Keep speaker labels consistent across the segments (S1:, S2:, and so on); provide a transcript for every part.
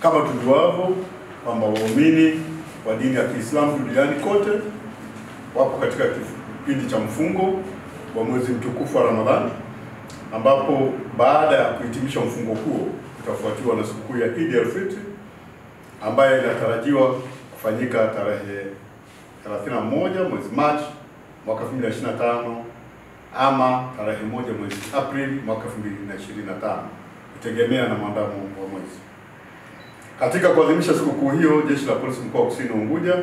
S1: Kama tujuavyo kwamba waumini wa dini ya Kiislamu duniani kote wapo katika kipindi cha mfungo wa mwezi mtukufu wa Ramadhani, ambapo baada ya kuhitimisha mfungo huo utafuatiwa na sikukuu ya Eid al-Fitr ambayo inatarajiwa kufanyika tarehe 31 mwezi Machi mwaka 2025 ama tarehe 1 mwezi Aprili mwaka 2025 kutegemea na mwandamo wa mwezi. Katika kuadhimisha sikukuu hiyo, Jeshi la Polisi mkoa wa Kusini Unguja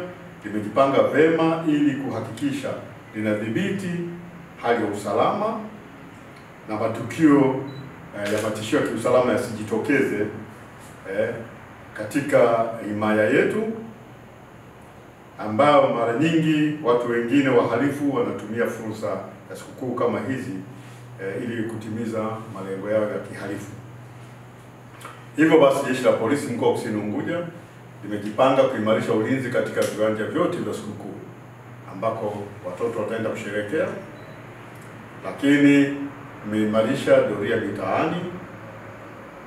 S1: limejipanga vema ili kuhakikisha linadhibiti hali ya usalama na matukio ya matishio ya kiusalama yasijitokeze katika himaya yetu, ambao mara nyingi watu wengine wahalifu wanatumia fursa ya sikukuu kama hizi ili kutimiza malengo yao ya kihalifu. Hivyo basi, Jeshi la Polisi mkoa wa Kusini Unguja limejipanga kuimarisha ulinzi katika viwanja vyote vya sikukuu ambako watoto wataenda kusherehekea, lakini imeimarisha doria mitaani,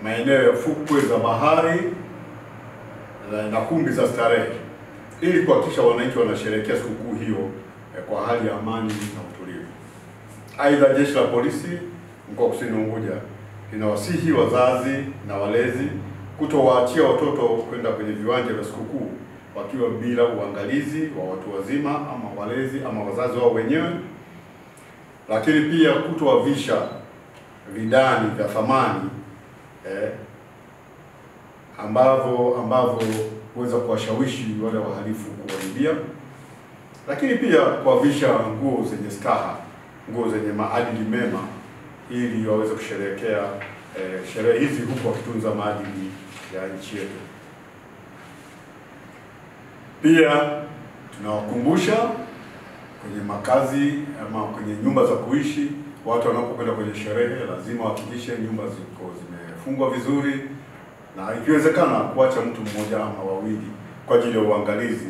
S1: maeneo ya fukwe za bahari na kumbi za starehe ili kuhakikisha wananchi wanasherehekea sikukuu hiyo kwa hali ya amani na utulivu. Aidha, Jeshi la Polisi mkoa wa Kusini Unguja linawasihi wazazi na walezi kutowaachia watoto kwenda kwenye viwanja vya sikukuu wakiwa bila uangalizi wa watu wazima ama walezi ama wazazi wao wenyewe, lakini pia kutowavisha vidani vya thamani ambavyo huweza kuwashawishi wale wahalifu kuwaibia, lakini pia kuwavisha nguo zenye staha, nguo zenye maadili mema ili waweze kusherehekea sherehe hizi huku wakitunza maadili ya nchi yetu. Pia tunawakumbusha kwenye makazi ama kwenye nyumba za kuishi, watu wanapokwenda kwenye sherehe lazima wahakikishe nyumba ziko zimefungwa vizuri, na ikiwezekana kuacha mtu mmoja ama wawili kwa ajili ya uangalizi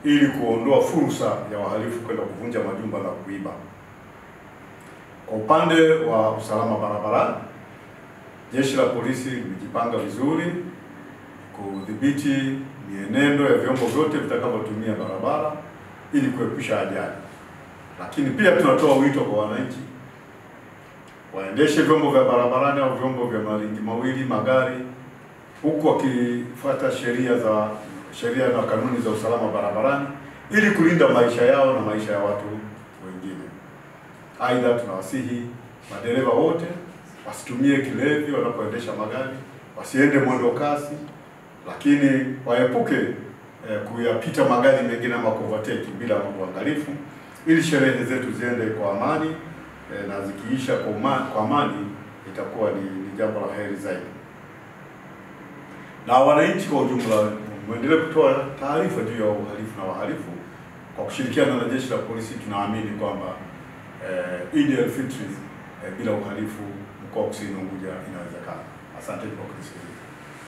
S1: ili kuondoa fursa ya wahalifu kwenda kuvunja majumba na kuiba. Kwa upande wa usalama barabarani, Jeshi la Polisi limejipanga vizuri kudhibiti mienendo ya vyombo vyote vitakavyotumia barabara ili kuepusha ajali. Lakini pia tunatoa wito kwa wananchi waendeshe vyombo vya barabarani au vyombo vya maringi mawili, magari, huku wakifuata sheria na kanuni za usalama barabarani ili kulinda maisha yao na maisha ya watu wengine. Aidha, tunawasihi madereva wote wasitumie kilevi wanapoendesha magari, wasiende mwendo kasi, lakini waepuke kuyapita magari mengine ama kuovertake bila uangalifu, ili sherehe zetu ziende kwa amani na zikiisha kwa amani itakuwa ni jambo la heri zaidi. Na wananchi kwa ujumla muendelee kutoa taarifa juu ya uhalifu na wahalifu. Kwa kushirikiana na Jeshi la Polisi tunaamini kwamba Eid al-Fitr bila uhalifu mkoa wa Kusini Unguja inawezekana. Asante kwa kusikiliza.